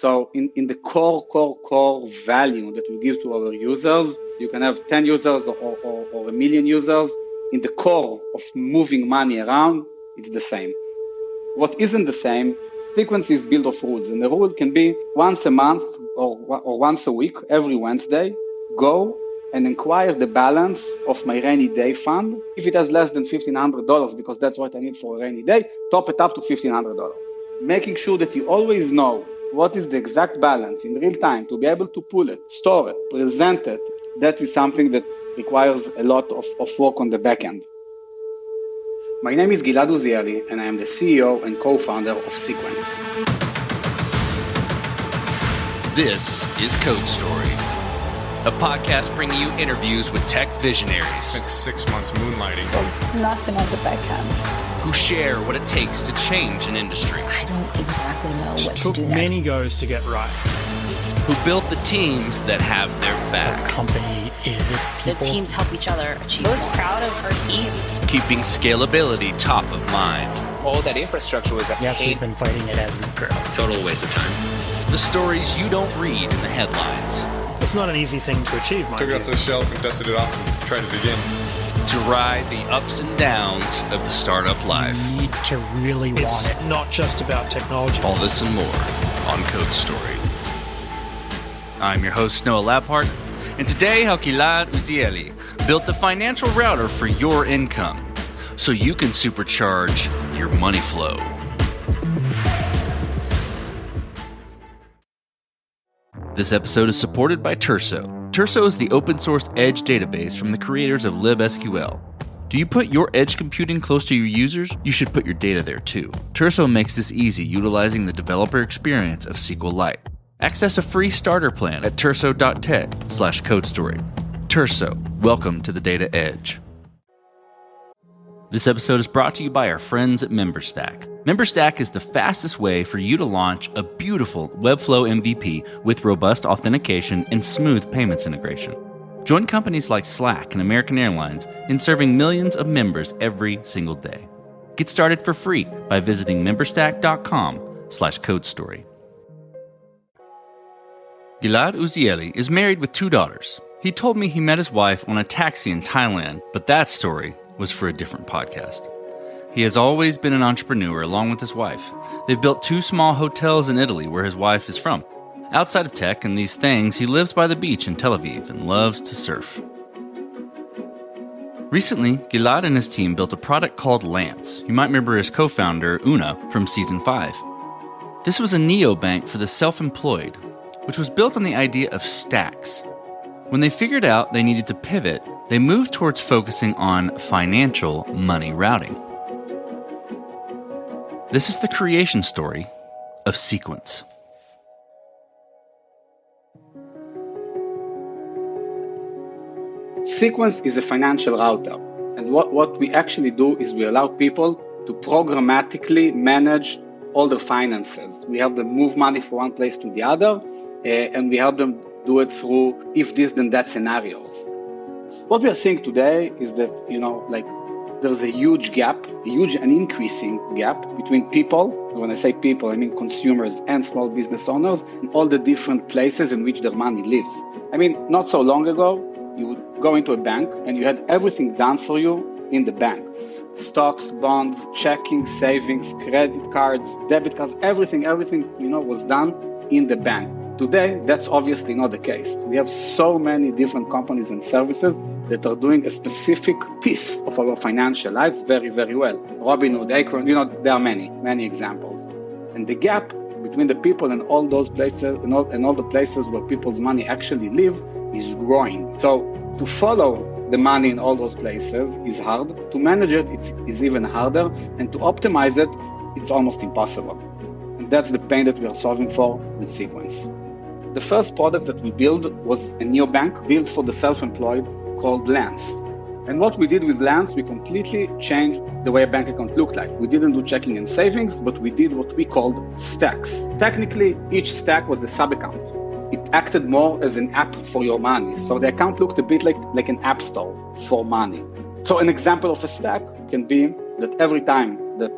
So in the core value that we give to our users, you can have 10 users or a million users. In the core of moving money around, it's the same. What isn't the same, Sequence is built of rules. And the rule can be once a month or once a week, every Wednesday, go and inquire the balance of my rainy day fund. If it has less than $1,500, because that's what I need for a rainy day, top it up to $1,500. Making sure that you always know what is the exact balance in real time to be able to pull it, store it, present it. That is something that requires a lot of work on the back end. My name is Gilad Uziely, and I am the CEO and co-founder of Sequence. This is Code Story, a podcast bringing you interviews with tech visionaries. Like 6 months moonlighting. There's nothing on the back end. Who share what it takes to change an industry. I don't exactly know what to do next. It took many goes to get right. Who built the teams that have their back. The company is its people. The teams help each other achieve. I was proud of our team. Keeping scalability top of mind. All that infrastructure was Yes, we've been fighting it as we grow. Total waste of time. The stories you don't read in the headlines. It's not an easy thing to achieve, mind Took it off the shelf and dusted it off and tried it again. To ride the ups and downs of the startup life. You need to really want it. Not just about technology. All this and more on Code Story. I'm your host, Noah Laphart, and today how Gilad Uziely built the financial router for your income so you can supercharge your money flow. This episode is supported by Terso. Terso is the open-source edge database from the creators of libSQL. Do you put your edge computing close to your users? You should put your data there too. Terso makes this easy utilizing the developer experience of SQLite. Access a free starter plan at terso.tech/codestory. Terso, welcome to the data edge. This episode is brought to you by our friends at MemberStack. MemberStack is the fastest way for you to launch a beautiful Webflow MVP with robust authentication and smooth payments integration. Join companies like Slack and American Airlines in serving millions of members every single day. Get started for free by visiting memberstack.com/codestory. Gilad Uziely is married with 2 daughters. He told me he met his wife on a taxi in Thailand, but that story was for a different podcast. He has always been an entrepreneur along with his wife. They've built 2 small hotels in Italy where his wife is from. Outside of tech and these things, he lives by the beach in Tel Aviv and loves to surf. Recently, Gilad and his team built a product called Lance. You might remember his co-founder, Una, from Season 5. This was a neobank for the self-employed, which was built on the idea of stacks. When they figured out they needed to pivot, they moved towards focusing on financial money routing. This is the creation story of Sequence. Sequence is a financial router. And what we actually do is we allow people to programmatically manage all their finances. We help them move money from one place to the other, and we help them do it through if this then that scenarios. What we are seeing today is that, there's a huge gap, an increasing gap between people. When I say people, I mean consumers and small business owners in all the different places in which their money lives. Not so long ago, you would go into a bank and you had everything done for you in the bank. Stocks, bonds, checking, savings, credit cards, debit cards, everything, was done in the bank. Today, that's obviously not the case. We have so many different companies and services that are doing a specific piece of our financial lives very, very well. Robinhood, Acorn, there are many examples. And the gap between the people and all those places and all the places where people's money actually live is growing. So to follow the money in all those places is hard. To manage it is even harder. And to optimize it, it's almost impossible. And that's the pain that we are solving for with Sequence. The first product that we built was a neobank built for the self-employed called Lance. And what we did with Lance, we completely changed the way a bank account looked like. We didn't do checking and savings, but we did what we called stacks. Technically, each stack was a sub-account. It acted more as an app for your money. So the account looked a bit like an app store for money. So an example of a stack can be that every time that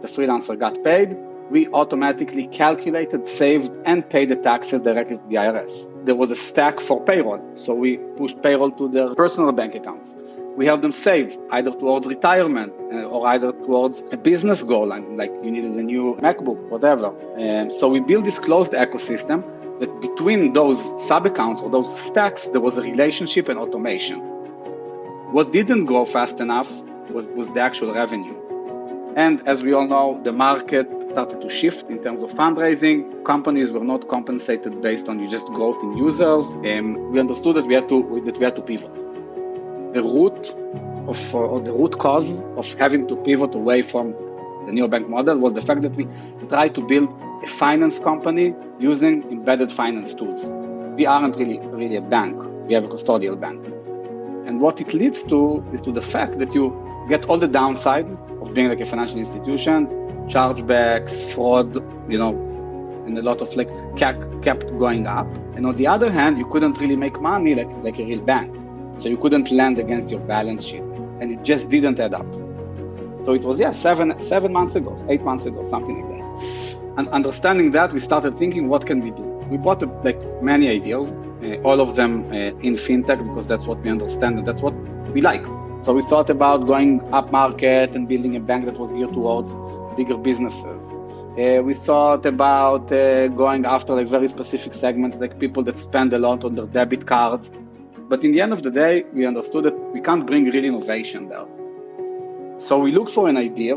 the freelancer got paid, we automatically calculated, saved, and paid the taxes directly to the IRS. There was a stack for payroll, so we pushed payroll to their personal bank accounts. We helped them save, either towards retirement or either towards a business goal, like you needed a new MacBook, whatever. So we built this closed ecosystem that between those sub-accounts or those stacks, there was a relationship and automation. What didn't grow fast enough was the actual revenue. And as we all know, the market started to shift in terms of fundraising. Companies were not compensated based on just growth in users. We understood that we had to pivot. The root cause of having to pivot away from the neobank model was the fact that we tried to build a finance company using embedded finance tools. We aren't really a bank. We have a custodial bank. And what it leads to is to the fact that you get all the downside of being like a financial institution, chargebacks, fraud, and a lot of CAC kept going up. And on the other hand, you couldn't really make money like a real bank. So you couldn't lend against your balance sheet, and it just didn't add up. So it was 7 months ago, 8 months ago, something like that. And understanding that, we started thinking, what can we do? We brought many ideas, all of them in fintech, because that's what we understand and that's what we like. So we thought about going up market and building a bank that was geared towards bigger businesses. We thought about going after very specific segments, like people that spend a lot on their debit cards. But in the end of the day, we understood that we can't bring real innovation there. So we looked for an idea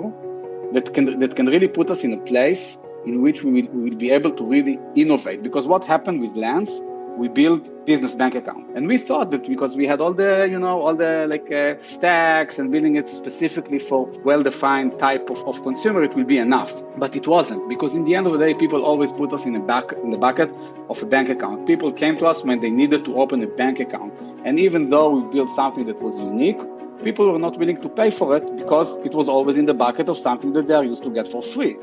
that can really put us in a place in which we will be able to really innovate. Because what happened with Lens, we built business bank account. And we thought that because we had all the stacks and building it specifically for well-defined type of consumer, it will be enough. But it wasn't, because in the end of the day, people always put us in the bucket of a bank account. People came to us when they needed to open a bank account. And even though we've built something that was unique, people were not willing to pay for it because it was always in the bucket of something that they are used to get for free.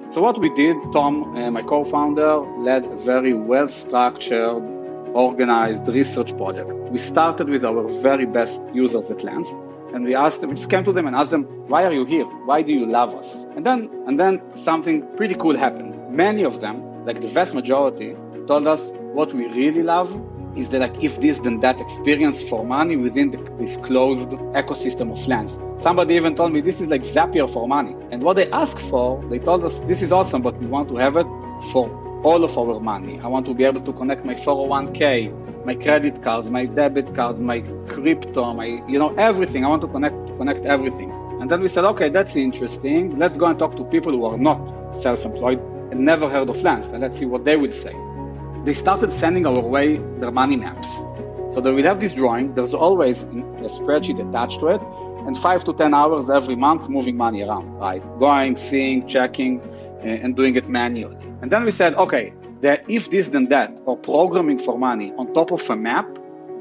So what we did, Tom, my co-founder, led a very well-structured, organized research project. We started with our very best users at Lens, and we just came to them and asked them, why are you here? Why do you love us? And then something pretty cool happened. Many of them, the vast majority, told us what we really love is the if this then that experience for money within this closed ecosystem of Lens. Somebody even told me this is like Zapier for money. And what they asked for, they told us, this is awesome, but we want to have it for all of our money. I want to be able to connect my 401k, my credit cards, my debit cards, my crypto, my everything. I want to connect everything. And then we said, okay, that's interesting. Let's go and talk to people who are not self-employed and never heard of Lens, and let's see what they will say. They started sending our way their money maps. So they will have this drawing. There's always a spreadsheet attached to it, and 5 to 10 hours every month moving money around, right? Going, seeing, checking, and doing it manually. And then we said, okay, the if this then that, or programming for money on top of a map,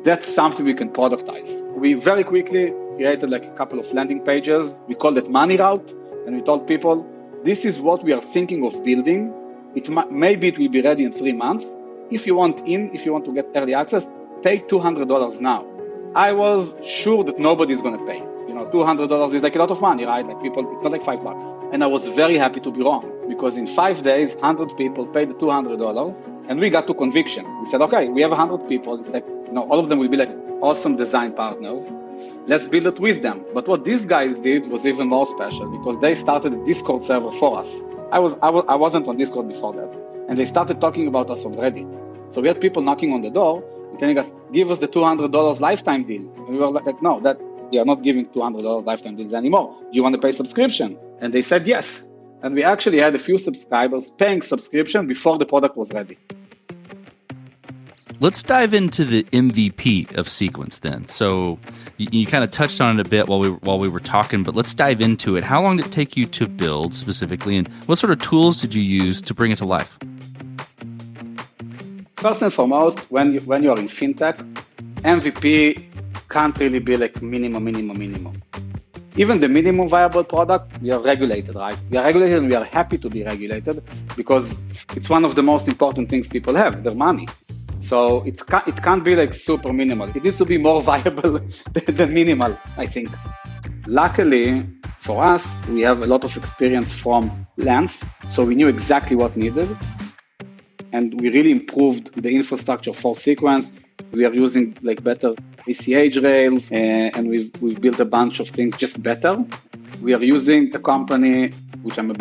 that's something we can productize. We very quickly created a couple of landing pages. We called it Money Route, and we told people, this is what we are thinking of building. Maybe it will be ready in 3 months. If you want to get early access, pay $200 now. I was sure that nobody's going to pay. $200 is a lot of money, right? People, it's not like $5. And I was very happy to be wrong, because in 5 days, 100 people paid the $200, and we got to conviction. We said, okay, we have 100 people. It's all of them will be awesome design partners. Let's build it with them. But what these guys did was even more special, because they started a Discord server for us. I wasn't on Discord before that. And they started talking about us on Reddit. So we had people knocking on the door, telling us, give us the $200 lifetime deal. And we were like, no, that we are not giving $200 lifetime deals anymore. Do you want to pay subscription? And they said yes. And we actually had a few subscribers paying subscription before the product was ready. Let's dive into the MVP of Sequence then. So you kind of touched on it a bit while we were talking, but let's dive into it. How long did it take you to build specifically, and what sort of tools did you use to bring it to life? First and foremost, when you are in fintech, MVP can't really be minimum. Even the minimum viable product, we are regulated, right? We are regulated, and we are happy to be regulated, because it's one of the most important things people have, their money. So it can't be super minimal. It needs to be more viable than minimal, I think. Luckily, For us, we have a lot of experience from Lens, so we knew exactly what needed. And we really improved the infrastructure for Sequence. We are using like better ACH rails, and we've built a bunch of things just better. We are using a company which I'm a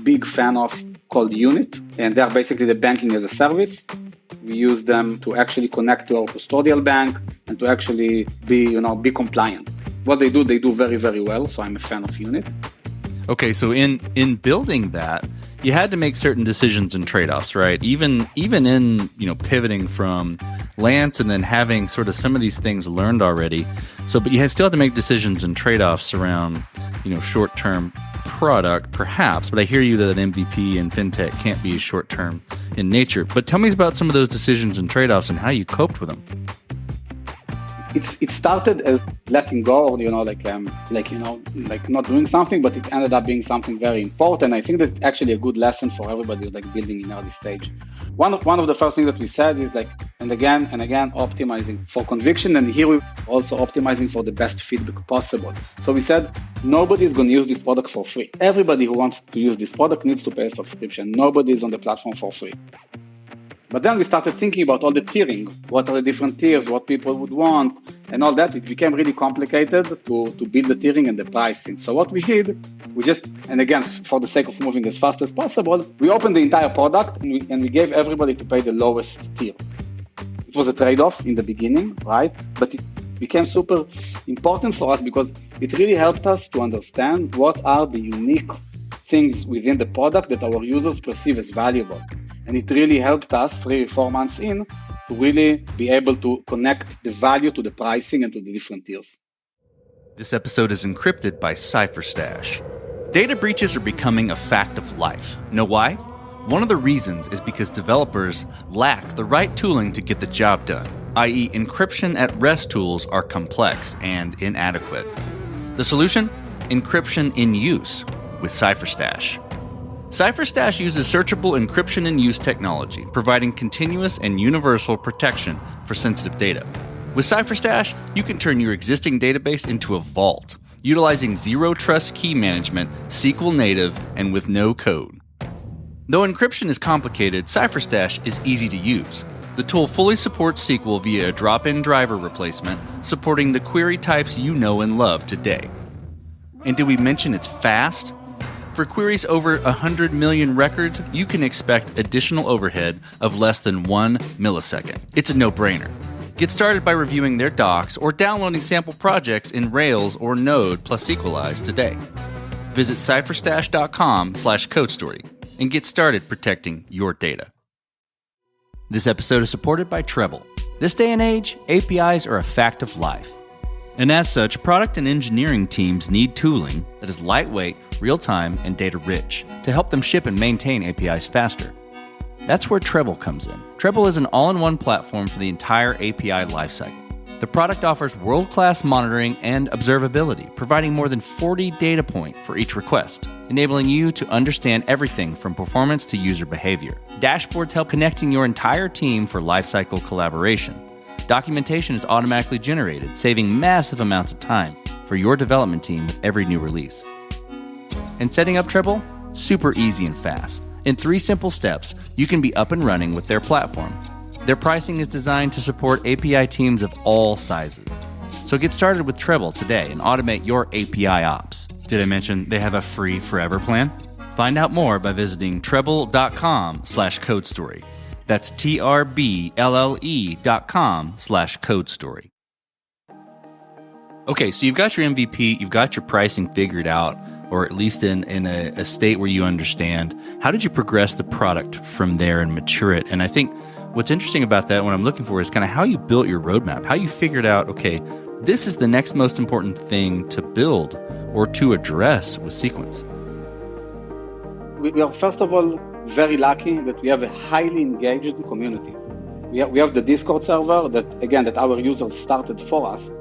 big fan of called Unit, and they are basically the banking as a service. We use them to actually connect to our custodial bank and to actually be compliant. What they do very, very well. So I'm a fan of Unit. Okay, so in building that, you had to make certain decisions and trade-offs, right? Even in pivoting from Lance and then having sort of some of these things learned already. So, but you still have to make decisions and trade-offs around short-term product, perhaps. But I hear you that an MVP and fintech can't be short-term in nature. But tell me about some of those decisions and trade-offs and how you coped with them. It started as letting go, or like not doing something, but it ended up being something very important. I think that's actually a good lesson for everybody like building in early stage. One of the first things that we said is like, and again, optimizing for conviction, and here we're also optimizing for the best feedback possible. So we said, nobody is going to use this product for free. Everybody who wants to use this product needs to pay a subscription. Nobody is on the platform for free. But then we started thinking about all the tiering. What are the different tiers, what people would want, and all that. It became really complicated to build the tiering and the pricing. So what we did, and again, for the sake of moving as fast as possible, we opened the entire product and we gave everybody to pay the lowest tier. It was a trade-off in the beginning, right? But it became super important for us because it really helped us to understand what are the unique things within the product that our users perceive as valuable. And it really helped us 3-4 months in to really be able to connect the value to the pricing and to the different tiers. This episode is encrypted by CipherStash. Data breaches are becoming a fact of life. Know why? One of the reasons is because developers lack the right tooling to get the job done, i.e. encryption at rest tools are complex and inadequate. The solution? Encryption in use with CipherStash. CipherStash uses searchable encryption in use technology, providing continuous and universal protection for sensitive data. With CipherStash, you can turn your existing database into a vault, utilizing zero-trust key management, SQL native, and with no code. Though encryption is complicated, CipherStash is easy to use. The tool fully supports SQL via a drop-in driver replacement, supporting the query types you know and love today. And did we mention it's fast? For queries over 100 million records, you can expect additional overhead of less than 1 millisecond. It's a no-brainer. Get started by reviewing their docs or downloading sample projects in Rails or Node plus Sequelize today. Visit cypherstash.com/codestory and get started protecting your data. This episode is supported by Treble. This day and age, APIs are a fact of life. And as such, product and engineering teams need tooling that is lightweight, real-time, and data-rich to help them ship and maintain APIs faster. That's where Treble comes in. Treble is an all-in-one platform for the entire API lifecycle. The product offers world-class monitoring and observability, providing more than 40 data points for each request, enabling you to understand everything from performance to user behavior. Dashboards help connecting your entire team for lifecycle collaboration. Documentation is automatically generated, saving massive amounts of time for your development team with every new release. And setting up Treble? Super easy and fast. In 3 simple steps, you can be up and running with their platform. Their pricing is designed to support API teams of all sizes. So get started with Treble today and automate your API ops. Did I mention they have a free forever plan? Find out more by visiting treble.com/codestory. That's TRBLLE.com/codestory. Okay, so you've got your MVP, you've got your pricing figured out, or at least in a state where you understand. How did you progress the product from there and mature it? And I think what's interesting about that, what I'm looking for, is kind of how you built your roadmap, how you figured out, okay, this is the next most important thing to build or to address with Sequence. We are, first of all, very lucky that we have a highly engaged community. We have the Discord server that our users started for us.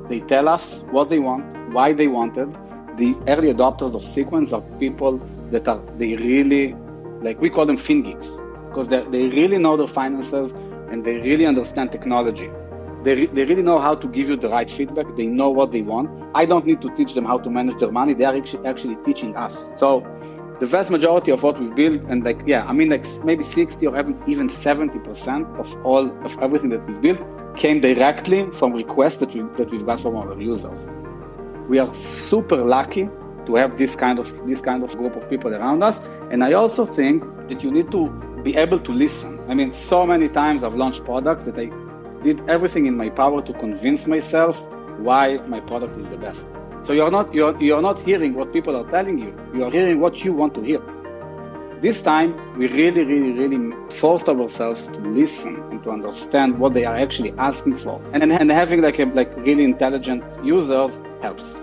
They tell us what they want, why they wanted. The early adopters of Sequence are people that they really, like we call them fin geeks, because they really know their finances and they really understand technology. They really know how to give you the right feedback. They know what they want. I don't need to teach them how to manage their money. They are actually teaching us. So the vast majority of what we've built, and maybe 60 or even 70% of everything that we've built came directly from requests that we've got from our users. We are super lucky to have this kind of group of people around us. And I also think that you need to be able to listen. I mean, so many times I've launched products that I did everything in my power to convince myself why my product is the best. So you're not hearing what people are telling you. You are hearing what you want to hear. This time, we really forced ourselves to listen and to understand what they are actually asking for. And having like really intelligent users helps.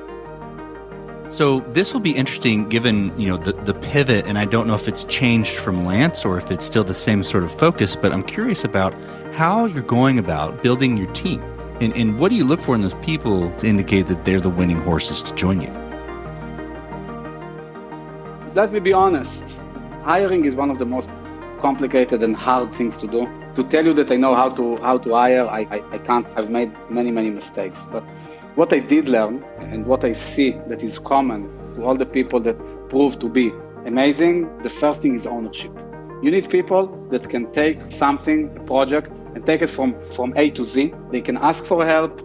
So this will be interesting given, the pivot, and I don't know if it's changed from Lance or if it's still the same sort of focus, but I'm curious about how you're going about building your team. And what do you look for in those people to indicate that they're the winning horses to join you? Let me be honest. Hiring is one of the most complicated and hard things to do. To tell you that I know how to hire, I can't. I've made many mistakes. But what I did learn and what I see that is common to all the people that prove to be amazing, the first thing is ownership. You need people that can take something, a project, and take it from A to Z. They can ask for help.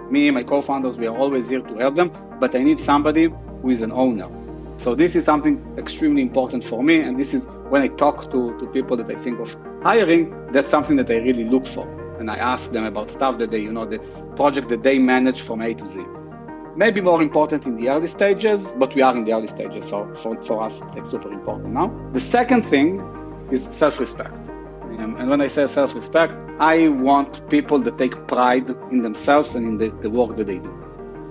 Me and my co-founders, we are always here to help them, but I need somebody who is an owner. So this is something extremely important for me, and this is when I talk to people that I think of hiring, that's something that I really look for. And I ask them about stuff that the project that they manage from A to Z. Maybe more important in the early stages, but we are in the early stages, so for us, it's like super important now. The second thing is self-respect. And when I say self-respect, I want people that take pride in themselves and in the work that they do.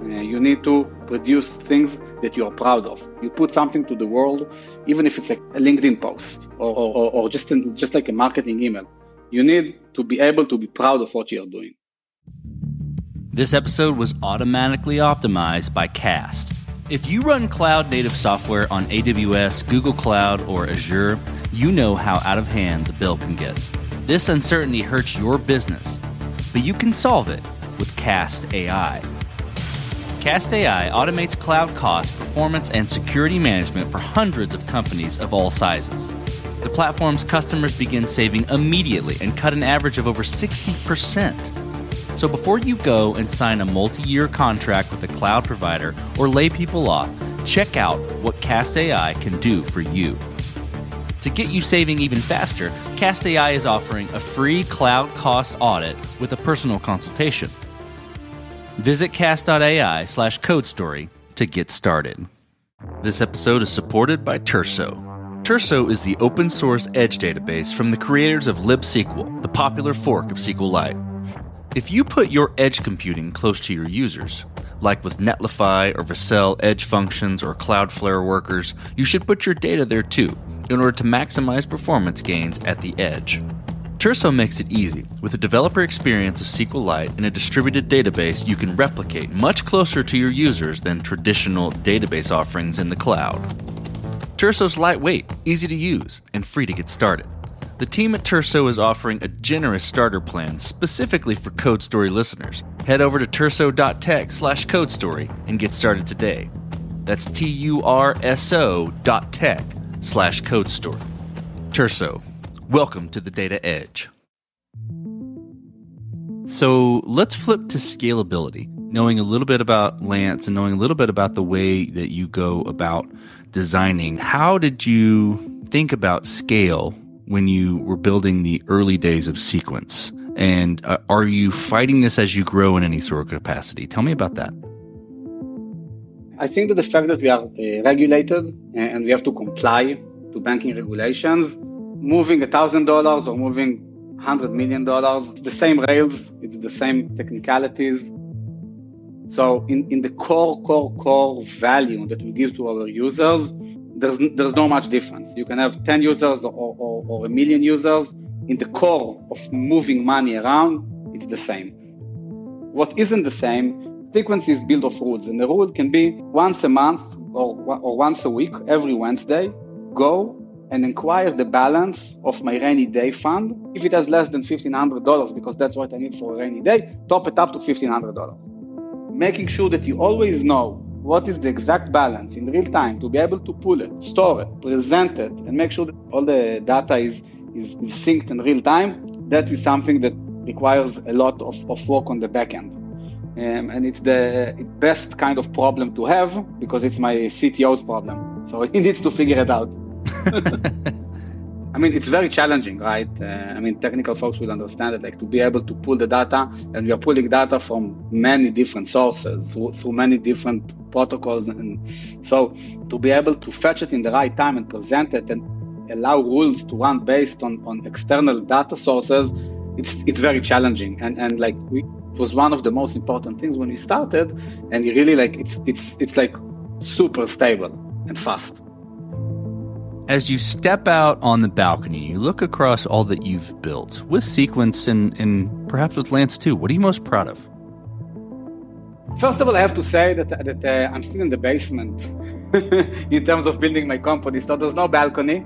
You need to produce things that you are proud of. You put something to the world, even if it's like a LinkedIn post or just like a marketing email. You need to be able to be proud of what you're doing. This episode was automatically optimized by Cast. If you run cloud-native software on AWS, Google Cloud, or Azure, you know how out of hand the bill can get. This uncertainty hurts your business, but you can solve it with Cast AI. Cast AI automates cloud cost, performance, and security management for hundreds of companies of all sizes. The platform's customers begin saving immediately and cut an average of over 60%. So before you go and sign a multi-year contract with a cloud provider or lay people off, check out what Cast AI can do for you. To get you saving even faster, Cast AI is offering a free cloud cost audit with a personal consultation. Visit cast.ai/codestory to get started. This episode is supported by Terso. Terso is the open source edge database from the creators of libSQL, the popular fork of SQLite. If you put your edge computing close to your users, like with Netlify or Vercel edge functions or Cloudflare workers, you should put your data there too, in order to maximize performance gains at the edge. Terso makes it easy. With a developer experience of SQLite and a distributed database you can replicate much closer to your users than traditional database offerings in the cloud. Terso's lightweight, easy to use, and free to get started. The team at Terso is offering a generous starter plan specifically for CodeStory listeners. Head over to terso.tech/CodeStory and get started today. That's TURSO.tech/CodeStory. Terso, welcome to the Data Edge. So let's flip to scalability. Knowing a little bit about Lance and knowing a little bit about the way that you go about designing, how did you think about scale when you were building the early days of Sequence? And are you fighting this as you grow in any sort of capacity? Tell me about that. I think that the fact that we are regulated and we have to comply to banking regulations, moving $1,000 or moving $100 million, it's the same rails, it's the same technicalities. So in the core value that we give to our users, there's no much difference. You can have 10 users or 1 million users. In the core of moving money around, it's the same. What isn't the same, Sequence is built of rules. And the rule can be once a month or once a week, every Wednesday, go and inquire the balance of my rainy day fund. If it has less than $1,500, because that's what I need for a rainy day, top it up to $1,500. Making sure that you always know what is the exact balance in real time to be able to pull it, store it, present it, and make sure that all the data is synced in real time. That is something that requires a lot of work on the back end. And it's the best kind of problem to have because it's my CTO's problem. So he needs to figure it out. I mean, it's very challenging, right? Technical folks will understand it, like to be able to pull the data, and we are pulling data from many different sources through many different protocols. And so to be able to fetch it in the right time and present it and allow rules to run based on external data sources, it's very challenging. And like it was one of the most important things when we started, and you really like, it's like super stable and fast. As you step out on the balcony, you look across all that you've built with Sequence and perhaps with Lance too. What are you most proud of? First of all, I have to say that I'm still in the basement in terms of building my company. So there's no balcony.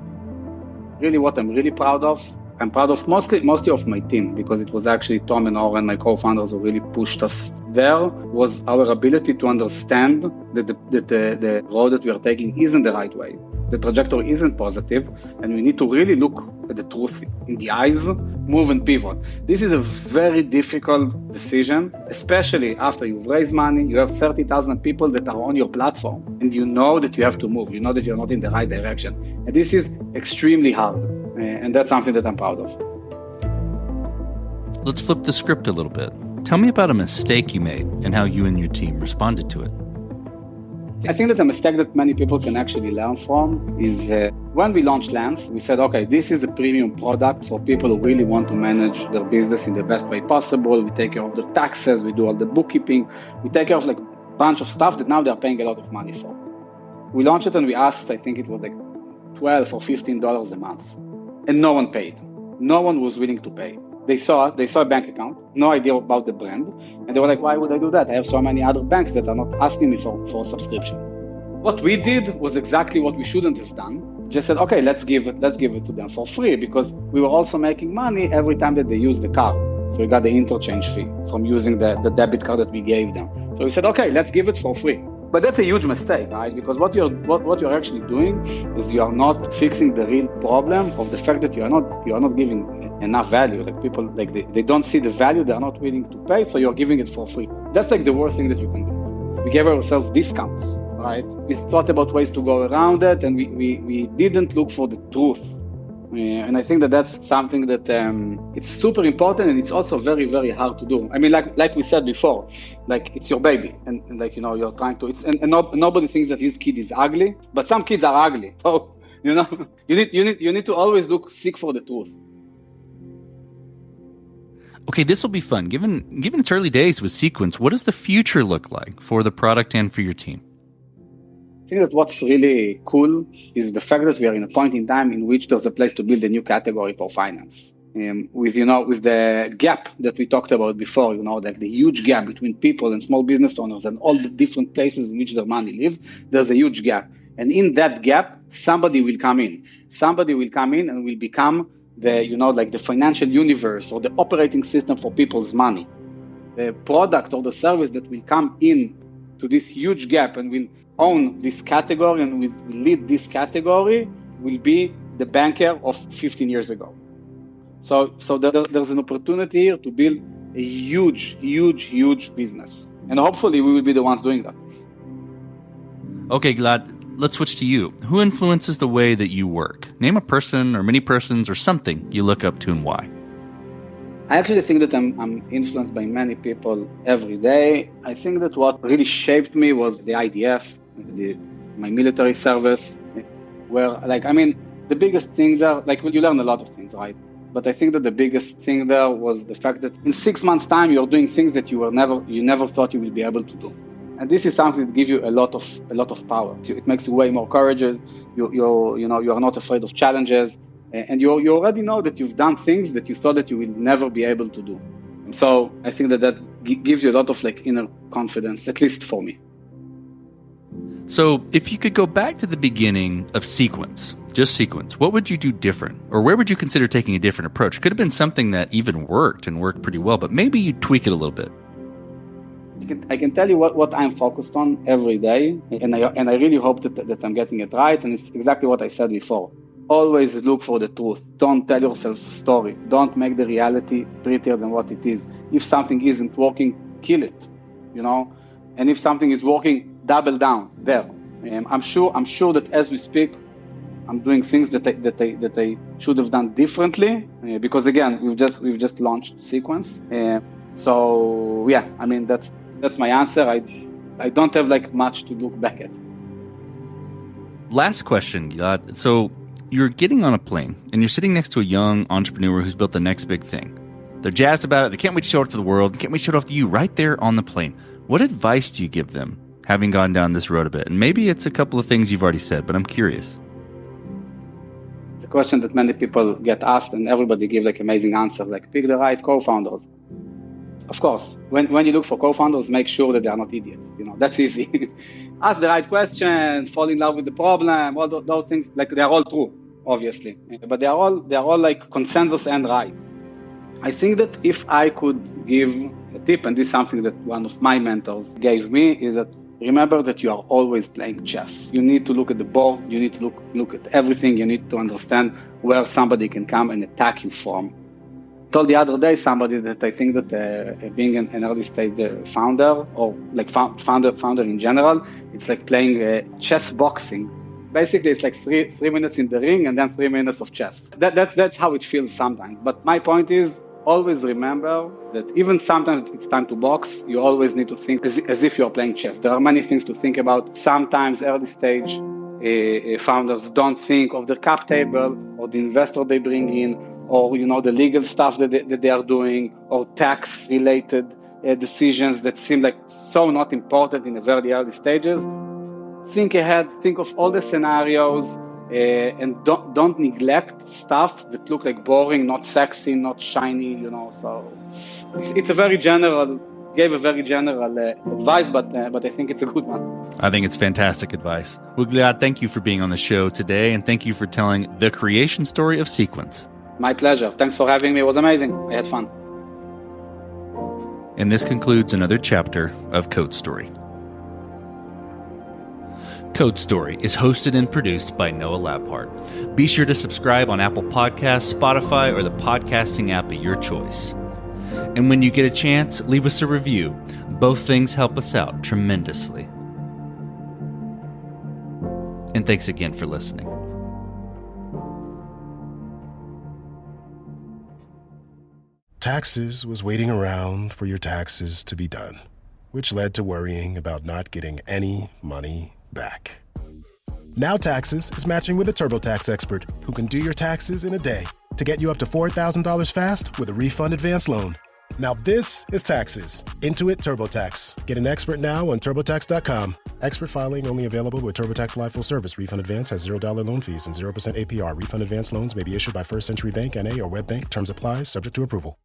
Really, what I'm really proud of, I'm proud of mostly of my team, because it was actually Tom and Oren, my co-founders, who really pushed us there, was our ability to understand that the road that we are taking isn't the right way. The trajectory isn't positive, and we need to really look at the truth in the eyes, move and pivot. This is a very difficult decision, especially after you've raised money, you have 30,000 people that are on your platform, and you know that you have to move, you know that you're not in the right direction. And this is extremely hard, and that's something that I'm proud of. Let's flip the script a little bit. Tell me about a mistake you made and how you and your team responded to it. I think that a mistake that many people can actually learn from is when we launched Lance, we said, okay, this is a premium product for people who really want to manage their business in the best way possible. We take care of their taxes, we do all the bookkeeping, we take care of like a bunch of stuff that now they're paying a lot of money for. We launched it and we asked, I think it was like $12 or $15 a month, and no one paid. No one was willing to pay. They saw a bank account, no idea about the brand, and they were like, why would I do that? I have so many other banks that are not asking me for a subscription. What we did was exactly what we shouldn't have done. Just said, okay, let's give it to them for free, because we were also making money every time that they use the card. So we got the interchange fee from using the debit card that we gave them. So we said, okay, let's give it for free. But that's a huge mistake, right? Because what you're actually doing is you are not fixing the real problem of the fact that you are not giving enough value. Like people, like they don't see the value, they are not willing to pay, so you're giving it for free. That's like the worst thing that you can do. We gave ourselves discounts, right? We thought about ways to go around it, and we didn't look for the truth. And I think that that's something that it's super important, and it's also very, very hard to do. I mean, like we said before, like it's your baby, and like, you know, you're trying to, nobody thinks that his kid is ugly, but some kids are ugly. So, you know, you need to always seek for the truth. Okay, this will be fun. Given its early days with Sequence, what does the future look like for the product and for your team? I think that what's really cool is the fact that we are in a point in time in which there's a place to build a new category for finance. With the gap that we talked about before, you know, like the huge gap between people and small business owners and all the different places in which their money lives, there's a huge gap. And in that gap, somebody will come in. Somebody will come in and will become the, you know, like the financial universe or the operating system for people's money. The product or the service that will come in to this huge gap and will own this category and will lead this category will be the banker of 15 years ago. So there's an opportunity here to build a huge, huge, huge business. And hopefully we will be the ones doing that. Okay, Gilad, let's switch to you. Who influences the way that you work? Name a person or many persons or something you look up to and why. I actually think that I'm influenced by many people every day. I think that what really shaped me was the IDF, my military service, where, like, I mean, the biggest thing there, like, you learn a lot of things, right? But I think that the biggest thing there was the fact that in 6 months' time, you're doing things that you never thought you will be able to do. And this is something that gives you a lot of power. It makes you way more courageous. You are not afraid of challenges, and you already know that you've done things that you thought that you will never be able to do. And so I think that gives you a lot of like inner confidence, at least for me. So if you could go back to the beginning of Sequence just sequence, what would you do different? Or where would you consider taking a different approach? Could have been something that even worked and worked pretty well, but maybe you tweak it a little bit. I can tell you what I'm focused on every day, and I really hope that I'm getting it right, and it's exactly what I said before. Always look for the truth. Don't tell yourself a story. Don't make the reality prettier than what it is. If something isn't working, kill it, and if something is working, double down there. I'm sure that as we speak, I'm doing things that I should have done differently, because again, we've just launched Sequence. So yeah, I mean that's my answer. I don't have like much to look back at. Last question, Gilad. So you're getting on a plane and you're sitting next to a young entrepreneur who's built the next big thing. They're jazzed about it. They can't wait to show it to the world. They can't wait to show it off to you right there on the plane. What advice do you give them, having gone down this road a bit? And maybe it's a couple of things you've already said, but I'm curious. It's a question that many people get asked, and everybody gives like amazing answers, like pick the right co-founders. Of course, when you look for co-founders, make sure that they are not idiots. That's easy. Ask the right question, fall in love with the problem, all those things, like they are all true, obviously. But they are all like consensus and right. I think that if I could give a tip, and this is something that one of my mentors gave me, is that remember that you are always playing chess. You need to look at the board, you need to look at everything, you need to understand where somebody can come and attack you from. I told the other day somebody that I think that being an early stage founder, or like founder in general, it's like playing chess boxing. Basically, it's like three minutes in the ring and then 3 minutes of chess. That's how it feels sometimes. But my point is, always remember that even sometimes it's time to box, you always need to think as if you're playing chess. There are many things to think about. Sometimes early stage founders don't think of the cap table or the investor they bring in, or the legal stuff that they are doing, or tax-related decisions that seem like so not important in the very early stages. Think ahead, think of all the scenarios, and don't neglect stuff that look like boring, not sexy, not shiny, So it's a very general advice, but I think it's a good one. I think it's fantastic advice. Well, Gilad, thank you for being on the show today, and thank you for telling the creation story of Sequence. My pleasure. Thanks for having me. It was amazing. I had fun. And this concludes another chapter of Code Story. Code Story is hosted and produced by Noah Labhart. Be sure to subscribe on Apple Podcasts, Spotify, or the podcasting app of your choice. And when you get a chance, leave us a review. Both things help us out tremendously. And thanks again for listening. Taxes was waiting around for your taxes to be done, which led to worrying about not getting any money back. Now Taxes is matching with a TurboTax expert who can do your taxes in a day to get you up to $4,000 fast with a refund advance loan. Now this is Taxes. Intuit TurboTax. Get an expert now on TurboTax.com. Expert filing only available with TurboTax Live Full Service. Refund advance has $0 loan fees and 0% APR. Refund advance loans may be issued by First Century Bank, N.A. or WebBank. Terms apply. Subject to approval.